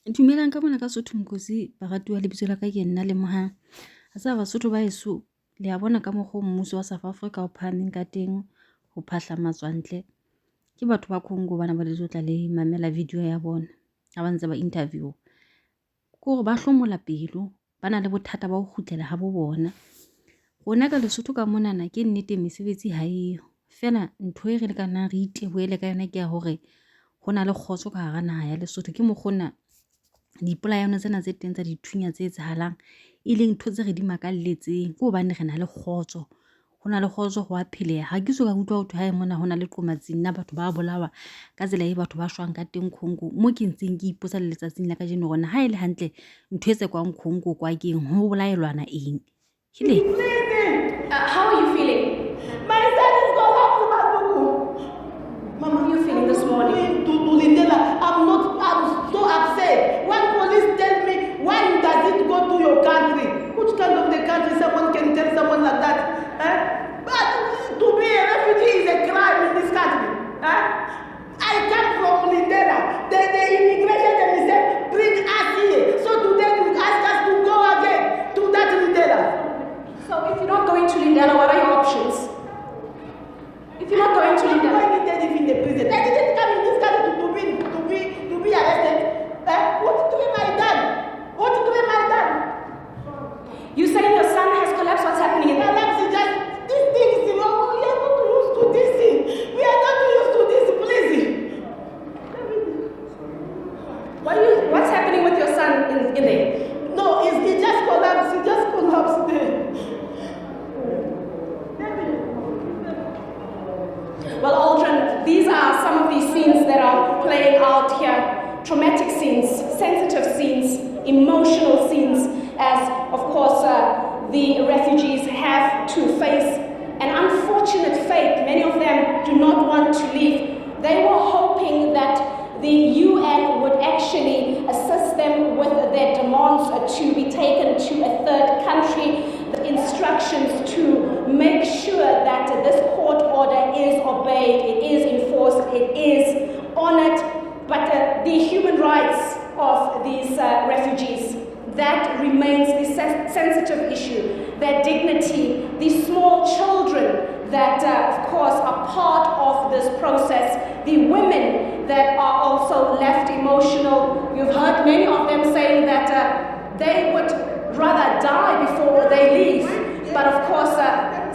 Dumelang ka mona ka Sotho Mkosi baratuwa lebitso la ka ke nna le Mohang. Ha sa Basotho ba heso le a bona ka mokgwa mmuso wa South Africa o phahameng ka teng ho phahla matswantle. Ke batho ba Congo bana ba le tla le mamela video ya bona ha ba ntse ba interview. Ke hore ba hlomola pelo, ba na le bothata ba ho kgutlela ha bo bona. Rona ka Lesotho ka monana ke nnete mesebetsi ha eyo. Fela ntho e re le kana re iteboele ka yona ke ya hore hona le kgotso ka hara naha ya Lesotho. Ke mokgona dipolayano tsena tse teng tsa dithunya tse etsahalang e leng ntho tse re di makalletseng ke hobane re na le kgotso. Hona le kgotso ho a pheleha. Ha ke soka utlwa ho hae mona hona le qomatsing nna batho ba bolawa ka tsela e batho ba shwang ka teng Congo. Mo ke ntseng ke ipotsa le letsatsing la kajeno rona ha ile hantle ntho e tse kwang Congo kwa keng ho bolaelwana eng. How are you feeling? My son is gone up to Batho. Mama, how are you feeling this morning? I'm so upset. When police tell me, why does it go to your country? Which kind of the country someone can tell someone like that? But to be a refugee is a crime in this country. I come from Lindela. The immigration they said, bring us here. So today you ask us to go again to that Lindela. So if you're not going to Lindela, what are your options? If you're not going to Lindela, why did they live in the prison? I didn't come in this country to be arrested. What have I done? What have I done? You saying your son has collapsed? What's happening in there? These things, we are not used to this thing. We are not used to this, please. What's happening with your son in there? No, he just collapsed. He just collapsed there. Well, Aldrin, these are some of these scenes that are playing out here. Traumatic scenes, sensitive scenes, emotional scenes, as, of course, the refugees have to face an unfortunate fate. Many of them do not want to leave. They were hoping that the UN would actually assist them with their demands to be taken to a third country, the instructions to make sure that this court order is obeyed, it is enforced, it is honored. But the human rights of these refugees, that remains the sensitive issue. Their dignity, the small children that, of course, are part of this process. The women that are also left emotional. You've heard many of them saying that they would rather die before they leave. But of course,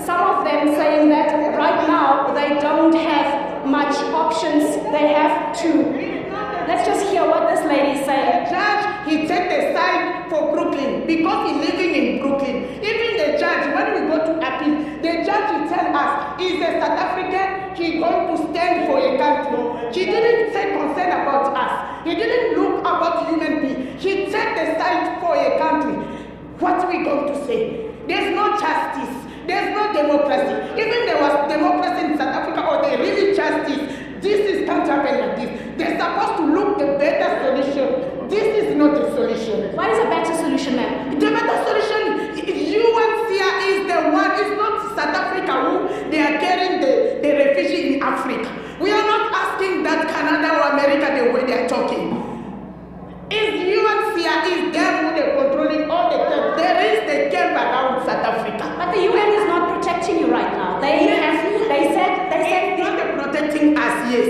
some of them saying that right now they don't have much options. They have to. Let's just hear what this lady is saying. The judge, he took the side for Brooklyn because he's living in Brooklyn. Even the judge, when we go to appeal, the judge will tell us, he's a South African, he's going to stand for a country. He didn't say concern about us. He didn't look about human beings. He took the side for a country. What are we going to say? There's no justice. There's no democracy. Even there was democracy in South Africa, or there really justice. This can't happen like this. They're supposed to look the better solution. This is not the solution. What is a better solution, ma'am? The better solution, UNHCR is the one. It's not South Africa who they are carrying the refugee in Africa. We are not asking that Canada or America the way they are talking. It's UNHCR is them who they're controlling all the camp. There is the camp around South Africa. But the UN is not protecting you right now. They said it's not the protecting us, yes.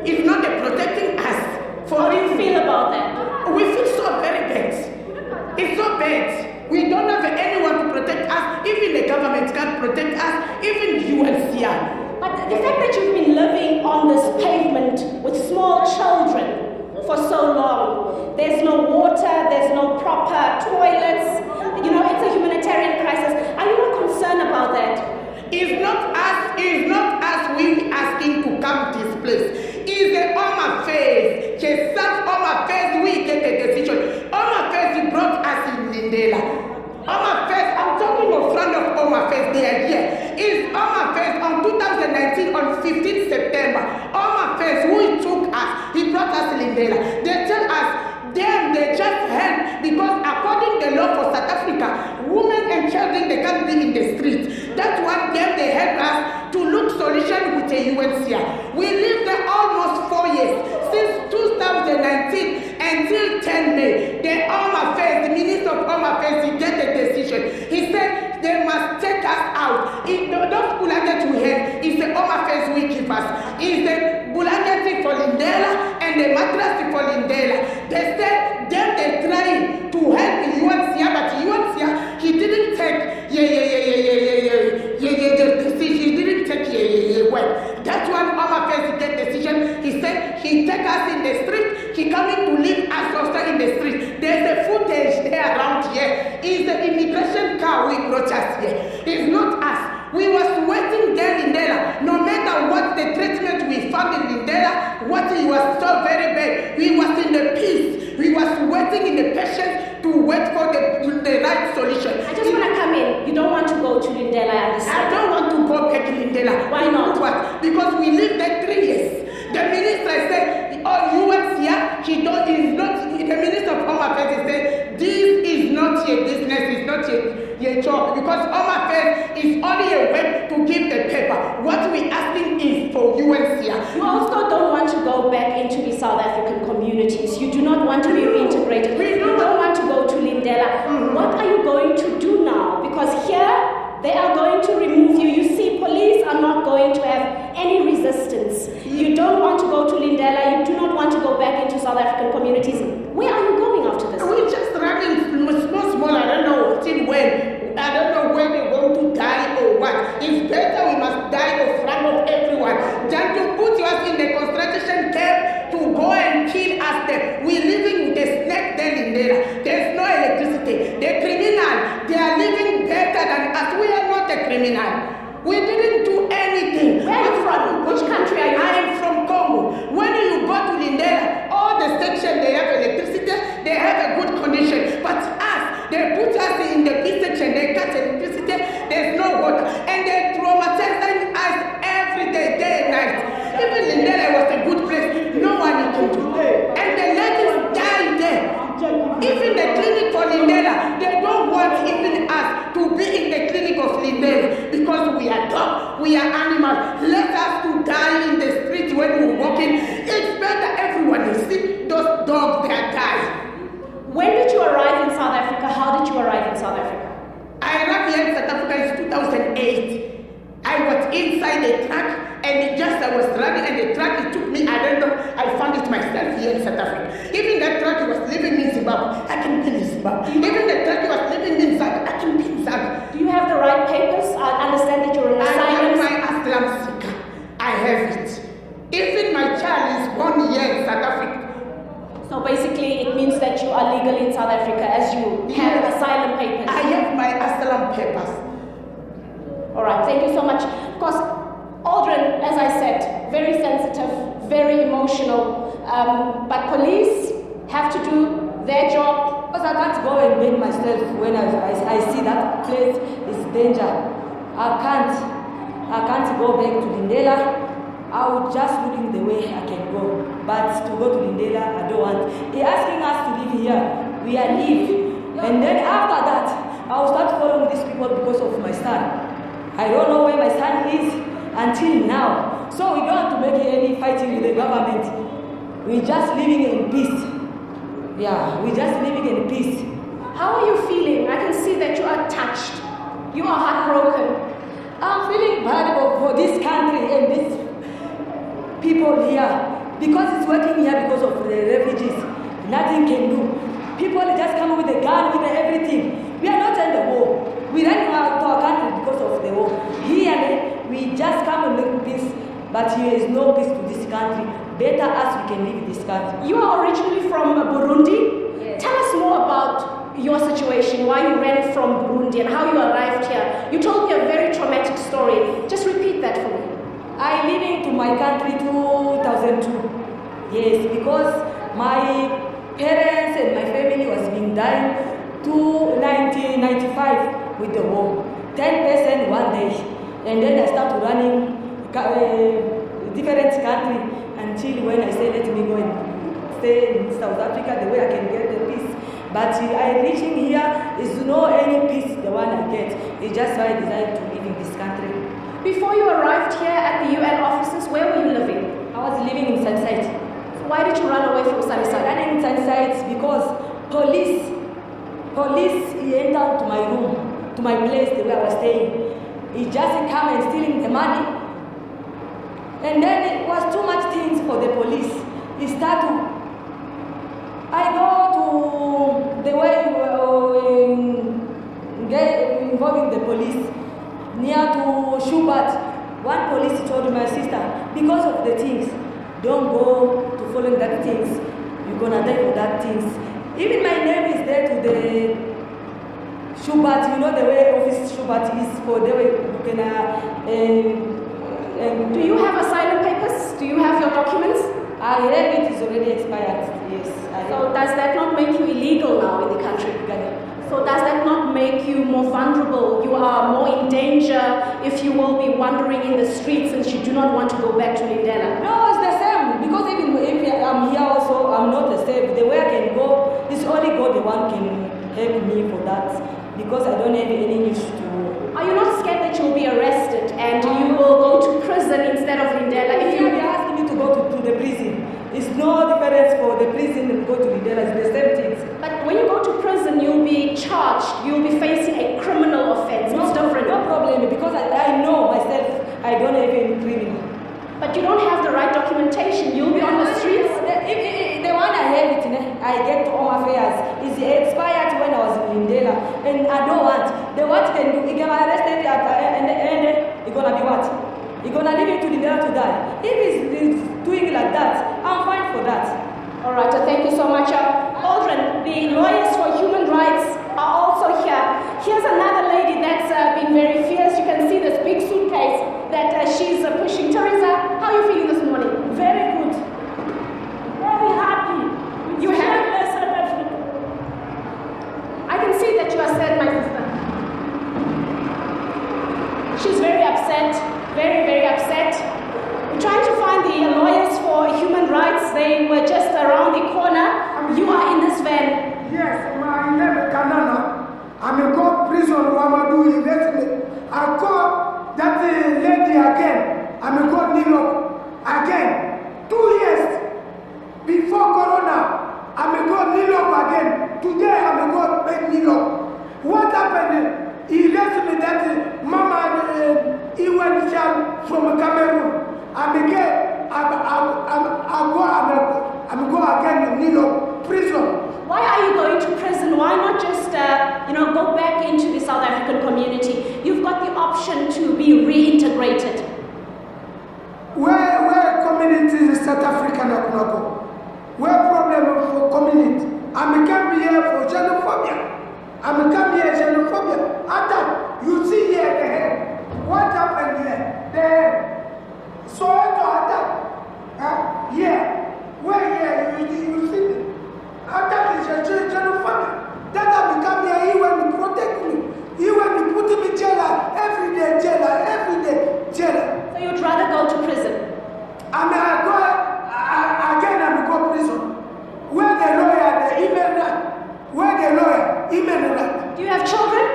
It's not the protecting us. How do you feel about that? We feel so very bad. It's so bad. We don't have anyone to protect us. Even the government can't protect us. Even UNHCR. But the fact that you've been living on this pavement with small children for so long, there's no water, there's no proper toilets, you know, it's a humanitarian crisis. Are you not concerned about that? It's not us we asking to come to this place. It's the Home Affairs. She serves Home Affairs, we get the decision. Home Affairs brought us in Lindela. Home Affairs, I'm talking in front of Home Affairs, they are here. It's Home Affairs on 2019, on 15th September. Home Affairs, who took us, he brought us to Lindela. They tell us, they just help because according to the law for South Africa, women and children, they can't be in the streets. That's why they help us to look solution with the UNHCR. We lived there almost 4 years, since 2019 until 10 May, the Home Affairs, the Minister of Home Affairs, he get a decision. He said they must take us out. Those blanket we have is the Home Affairs we keep us. Is the blanket for Lindela and the mattress for Lindela. They said then they try to help UNCR, but UNCR, he didn't take the decision. He didn't take well. That's one Home Affairs get decision. He said he take us in the street. He coming to leave us also in the street. There's a footage there around here. It's the immigration car we brought us here. It's not us. We was waiting there in Lindela. No matter what the treatment we found in Lindela, what it was so very bad. We was in the peace. We was waiting in the patience to wait for the right solution. I just want to come in. You don't want to go to Lindela, I understand. I don't want to go back to Lindela. Why not? What? Because we lived there 3 years. The minister said, oh, UNCR, the Minister of Home Affairs said, this is not your business, it's not your job, because Home Affairs is only a way to give the paper. What we asking is for UNCR. You also don't want to go back into the South African communities. You do not want to be reintegrated. You don't want to go to Lindela. What are you going to do now? Because here, they are going to remove you. You see, police are not going to have any resistance. You don't want to go to Lindela. You do not want to go back into South African communities. Where are you going after this? We're just running small. I don't know till when. I don't know when we're going to die or what. It's better we must die in front of everyone than to put us in the concentration camp to go and kill us there. We're living with the snake there in there. There's no electricity. The criminal, they are living better than us. We are not a criminal. We didn't do anything. Where are you from? Which country are you from? I am from Congo. When you go to Lindela, all the sections, they have electricity, they have a good condition. But us, they put us in the B section, they cut electricity, there's no water. And they traumatize us every day and night. Even Lindela was a good place, no one can do it. And the ladies die there. Even the clinic for Lindela, they don't want even us to be in the clinic of Lindela because we are dogs, we are animals. Let us to die in the street when we're walking. It's better everyone is see those dogs, they are dying. When did you arrive in South Africa? How did you arrive in South Africa? I arrived here in South Africa in 2008. I was inside the truck and I was running and the truck, it took me, I don't know, I found it myself here in South Africa. Even that truck was living in Zimbabwe, I can be in Zimbabwe. Even the truck was living in Zambia, I can be in Zambia. Do you have the right papers? I understand that you're an asylum. I have my asylum seeker. I have it. Even my child is 1 year in South Africa. So basically it means that you are legal in South Africa as you have asylum papers. I have my asylum papers. All right, thank you so much. Of course, Aldrin, as I said, very sensitive, very emotional, but police have to do their job. Because I can't go and make myself when I see that place is danger. I can't go back to Lindela. I would just looking the way I can go. But to go to Lindela, I don't want. They're asking us to live here. We are live. And then after that, I will start following these people because of my son. I don't know where my son is until now. So we don't want to make any fighting with the government. We're just living in peace. Yeah, we're just living in peace. How are you feeling? I can see that you are touched. You are heartbroken. I'm feeling bad for this country and these people here. Because it's working here because of the refugees. Nothing can do. People just come with a gun, with everything. We are not in the war. We ran out to our country because of the war. Here, we just come and make peace, but here is no peace to this country. Better us, we can live in this country. You are originally from Burundi. Yes. Tell us more about your situation, why you ran from Burundi and how you arrived here. You told me a very traumatic story. Just repeat that for me. I living to my country 2002. Yes, because my parents and my family was being dying to 1995 with the war. 10% one day. And then I started running different country until when I said let me go and stay in South Africa the way I can get the peace. But I reaching here is no any peace the one I get. It's just why I decided to live in this country. Before you arrived here at the UN offices, where were you living? I was living in Sunside. Why did you run away from Sunnyside? Running Sunnyside because police entered to my room, to my place where I was staying. He just come and stealing the money. And then it was too much things for the police. He started to, I go to the way get involving the police near to Schubert. One police told my sister, because of the things, don't go to follow that things. You're gonna die for that things. Even my name is there to the Schubert. You know the way office Schubert is for the way you can. Do you have asylum papers? Do you have your documents? I have it is already expired. Yes. So does that not make you illegal now in the country? So does that not make you more vulnerable? You are more in danger if you will be wandering in the streets since you do not want to go back to Lindela? No, it's the same. Because even if I'm here also, I'm not the same. The way I can go, it's only God the one can help me for that. Because I don't have any issue to... Are you not scared that you'll be arrested and you will go to prison instead of Lindela? If you are asking me to go to the prison, it's no difference for the prison and go to Lindela. It's the same things. But when you go to prison, you'll be charged. You'll be facing a criminal offense. It's different. No problem, because I know myself I don't have any criminal. But you don't have the right documentation. You'll be on the streets. The one I have it, I get to all affairs. It's expired when I was in Lindela, and I don't want. The what can do? He can arrest it and it's gonna be what? He's gonna leave it to Lindela to die. If he's doing like that, I'm fine for that. All right, thank you so much. Aldrin, the lawyers for human rights are also here. Here's another lady that's been very fierce. You can see this big suitcase that she's pushing. Teresa, how are you feeling this morning? Very good. Very happy. You have? South Africa. I can see that you are sad, my sister. She's very upset, very, very upset. We're trying to find the lawyers for human rights. They were just around the corner. You are in this van. Yes, my name is Kanana. I'm a court prison. Wamadu elected. I called that lady again. I'm a court Nilo again. 2 years before Corona, I'm a court Nilo again. Today I'm a court back Nilo. What happened? He left me that Mama Iwan from Cameroon. I'm go again Nilo prison. Why are you going to prison? Why not just go back into the South African community? You've got the option to be reintegrated. Where community is South African Akunako? Where problem for community? I'm come here for xenophobia. I'm come here xenophobia. After you see here the head, what happened here? The head. So attack. Yeah. Where here you see me? Attack is a xenophobia. That I become here, he will protect me. He will put me in jail every day, jail. So you'd rather go to prison? I go again. I'm go prison. Where the lawyer, the email that. Where the lawyer, email that. Do you have children?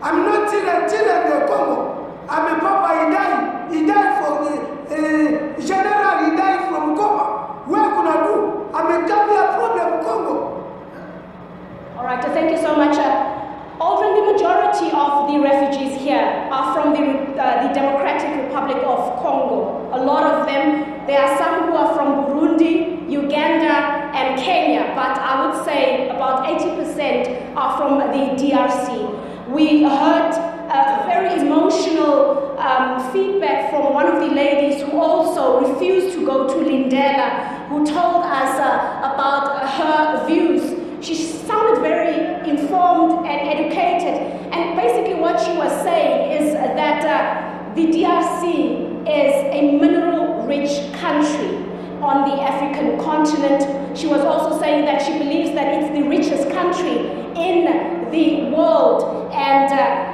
I'm not children in the Congo. I'm a papa. He died from general. He died from Congo. Where could I do? I'm a Gambia problem Congo. All right. Thank you so much. Aldrin, the majority of the refugees here are from the Democratic Republic of Congo. A lot of them, there are some who are from Burundi, Uganda, and Kenya, but I would say about 80% are from the DRC. We heard very emotional feedback from one of the ladies who also refused to go to Lindela, who told us about her views. She sounded very informed and educated, and basically what she was saying is that the DRC is a mineral-rich country on the African continent. She was also saying that she believes that it's the richest country in the world, and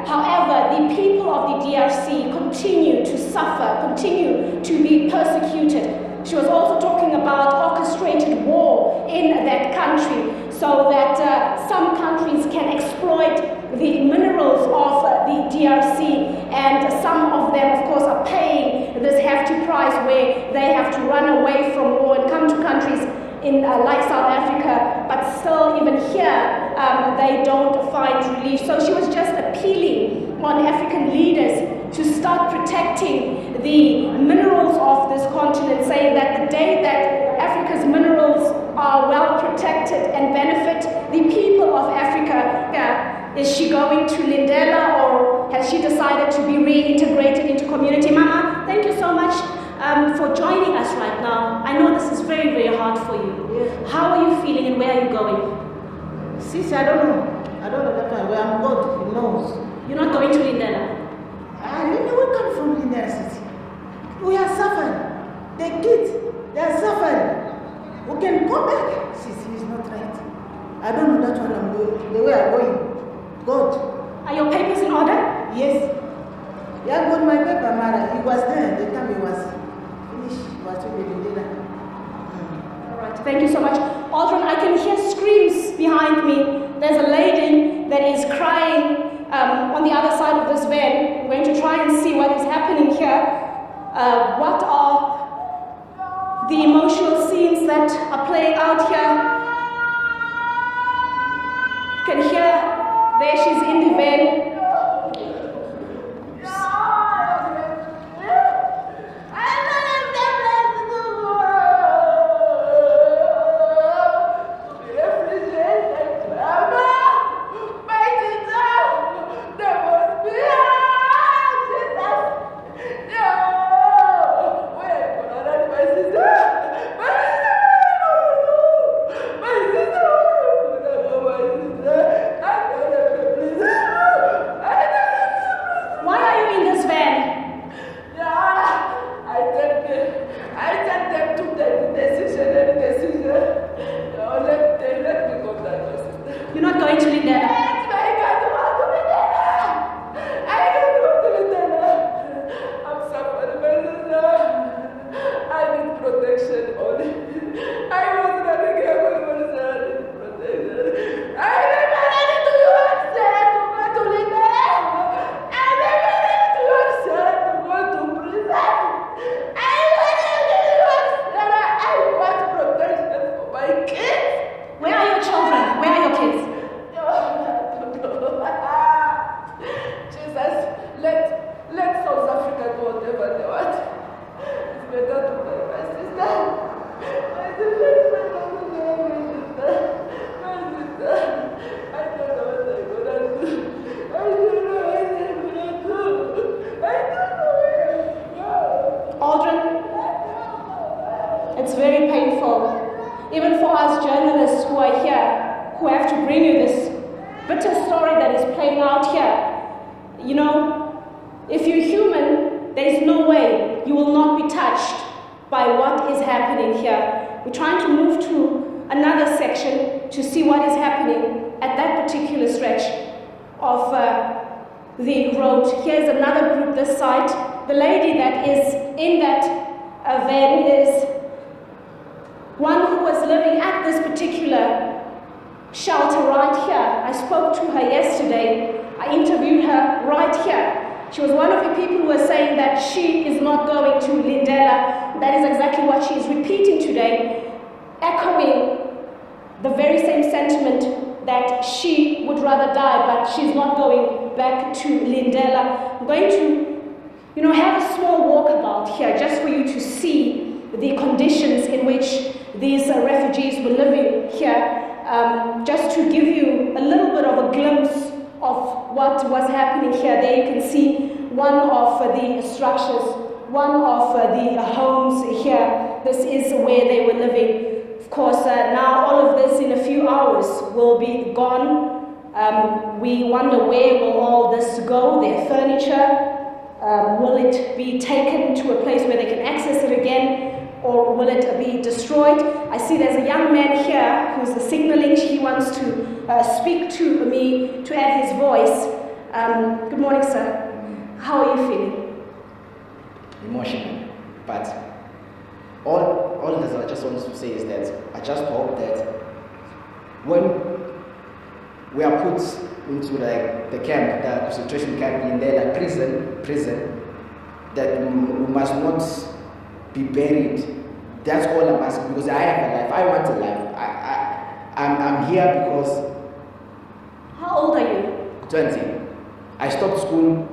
however, the people of the DRC continue to suffer, continue to be persecuted. She was also talking about orchestrated war in that country, so that some countries can exploit the minerals of the DRC, and some of them, of course, are paying this hefty price where they have to run away from war and come to countries like South Africa, but still even here they don't find relief. So she was just appealing on African leaders to start protecting the minerals of this continent, saying that the day that Africa's minerals are well protected and benefit the people of Africa, is she going to Lindela, or has she decided to be reintegrated into community? Mama, thank you so much for joining us right now. I know this is very, very hard for you. Yes. How are you feeling and where are you going? Sis, I don't know. I don't know that one. Where I'm going, he knows. You're not going to Lindela? We come from Lindela City. We are suffering. The kids, they are suffering. We can go back. Sis, he's not right. I don't know that one I'm going. The way I'm going. God. Are your papers in order? Yes. Yeah, I got my paper, Mara. He was there. The time he was finished. He was with the Lindela. All right. Thank you so much. Aldrin, I can hear screams behind me. There's a lady that is crying on the other side of this van. I'm going to try and see what is happening here. What are the emotional scenes that are playing out here? You can hear there she's in the van. One of the homes here, this is where they were living. Of course, now all of this in a few hours will be gone. We wonder where will all this go, their furniture. Will it be taken to a place where they can access it again, or will it be destroyed? I see there's a young man here who's signaling he wants to speak to me, to add his voice. Good morning, sir. How are you feeling? Emotional, but all that I just want to say is that I just hope that when we are put into the camp, the concentration camp in the prison, that we must not be buried That's all I'm asking, because I have a life. I want a life. I'm here because. How old are you? 20. I stopped school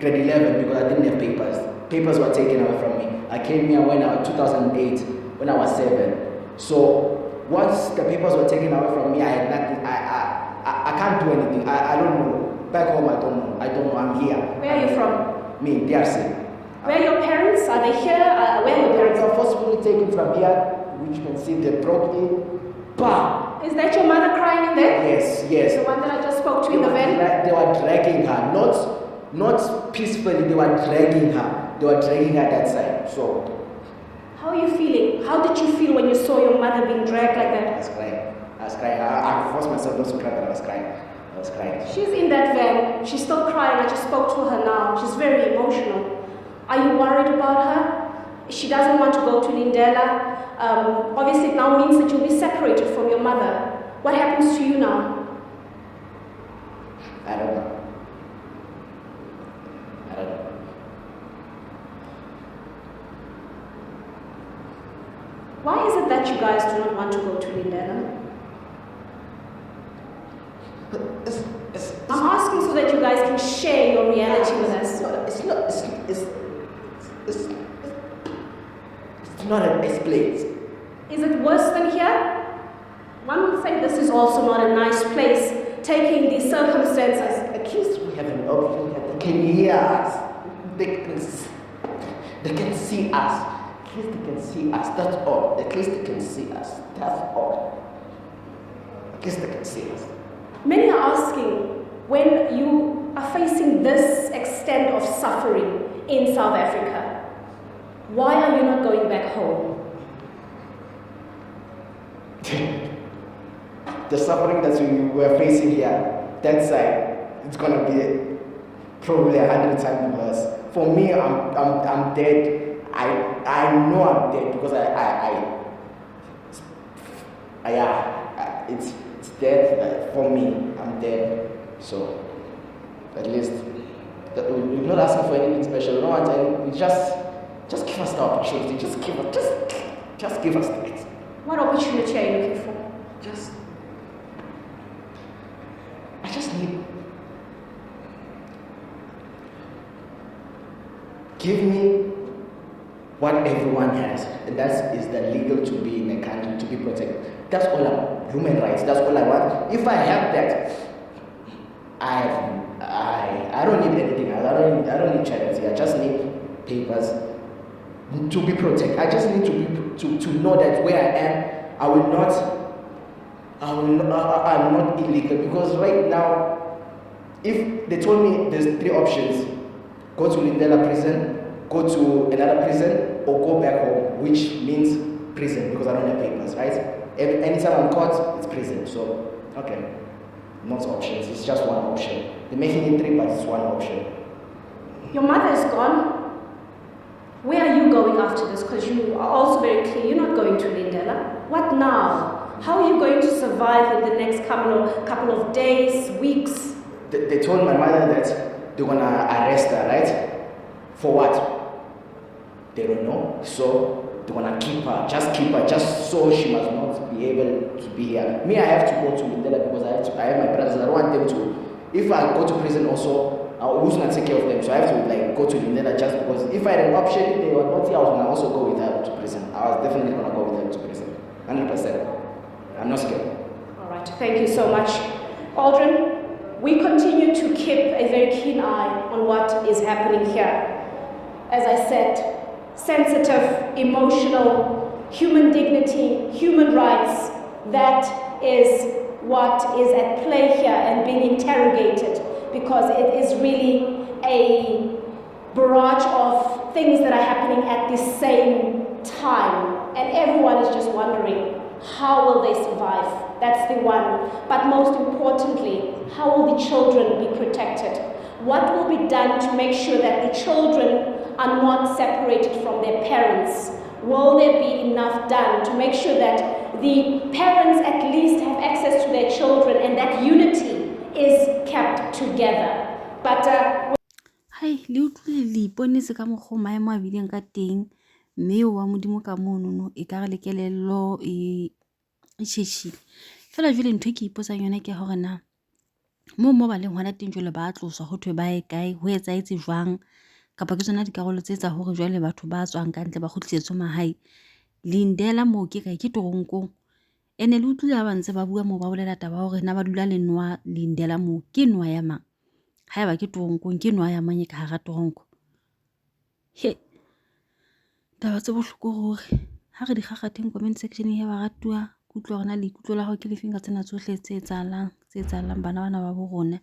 grade 11 because I didn't have papers. Papers were taken away from me. I came here when I was 2008, when I was 7. So once the papers were taken away from me, I had nothing. I can't do anything. I don't know. Back home, I don't know. I'm here. Where are you from? Me, DRC. Where are your parents? Are they here? Where are your parents? They were forcefully taken from here, which you can see they broke in. Bah! Is that your mother crying in there? Yes, yes. The one that I just spoke to in the van? They were dragging her, not peacefully. They were dragging her. That side. So. How are you feeling? How did you feel when you saw your mother being dragged like that? I was crying. I forced myself not to cry, but I was crying. She's in that van. She's still crying. I just spoke to her now. She's very emotional. Are you worried about her? She doesn't want to go to Lindela. Obviously, it now means that you'll be separated from your mother. What happens to you now? I don't know. Why is it that you guys do not want to go to Lindela? I'm asking so that you guys can share your reality with us. It's not a nice place. Is it worse than here? One would say this is also not a nice place, taking these circumstances. At least we have an option that they can hear us. They can see us. At least they can see us. That's all. At least they can see us. That's all. At least they can see us. Many are asking, when you are facing this extent of suffering in South Africa, why are you not going back home? The suffering that we are facing here, that side, it's gonna be probably 100 times worse. For me, I'm dead. I know I'm dead because it's dead for me. I'm dead. So at least we're not asking for anything special. We don't want anything. We just give us the opportunity. Just give us that. What opportunity are you looking for? I just need. Give me what everyone has, and that is the legal to be in a country, to be protected. That's all I want. Human rights. That's all I want. If I have that, I don't need anything else. I don't need charity. I just need papers to be protected. I just need to know that where I am, I'm not illegal, because right now, if they told me there's 3 options: go to Lindela prison, go to another prison, or go back home, which means prison because I don't have papers, right? Anytime I'm caught, it's prison. So, okay, not options. It's just one option. They're making it 3, but it's one option. Your mother is gone. Where are you going after this? Because you are also very clear, you're not going to Lindela. What now? How are you going to survive in the next couple of days, weeks? They told my mother that they're gonna arrest her, right? For what? They don't know. So they're gonna keep her, just so she must not be able to be here. Me, I have to go to Lindela because I have my brothers. I don't want them to. If I go to prison also, who's gonna take care of them? So I have to go to Lindela just because if I had an option, if they were not here, I was gonna also go with her to prison. I was definitely gonna go with them to prison, 100%. I'm not scared. All right, thank you so much, Aldrin. We continue to keep a very keen eye on what is happening here. As I said, sensitive, emotional, human dignity, human rights, that is what is at play here and being interrogated, because it is really a barrage of things that are happening at the same time, and everyone is just wondering, how will they survive? That's the one. But most importantly, how will the children be protected? What will be done to make sure that the children are not separated from their parents? Will there be enough done to make sure that the parents at least have access to their children and that unity is kept together? But Hai, le utlwile le iponetse ka mokgwa maemo a bileng ka teng. mme wa modimo ka monono e ka re le kelello e tsheshile. Fela jwale ntho e ke ipotsang yona ke hore na mo ba leng hona teng jwale ba tloswa ho thwe ba e kae, ho etsahetse jwang, kapa ke tsona dikarolo tse tsa hore jwale batho ba tswang ka ntle ba kgutlisetswe mahae. Lindela moo ke kae, ke toronkong. Ene le utlwile ba ntse ba bua moo ba bolela taba hore na ba dula lenwa Lindela moo, ke nwa ya mang? Haeba ke toronkong, ke nwa ya mang e ka hara toronko? He, taba tse bohloko hore ha re di kgakgatheng comment section ya baratuwa, ke utlwa hore na le ikutlwa la hao ke lefeng ka tsena tsohle tse etsahalang bana ba bo rona.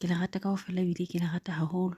Ke le rata kaofela ebile ke le rata haholo.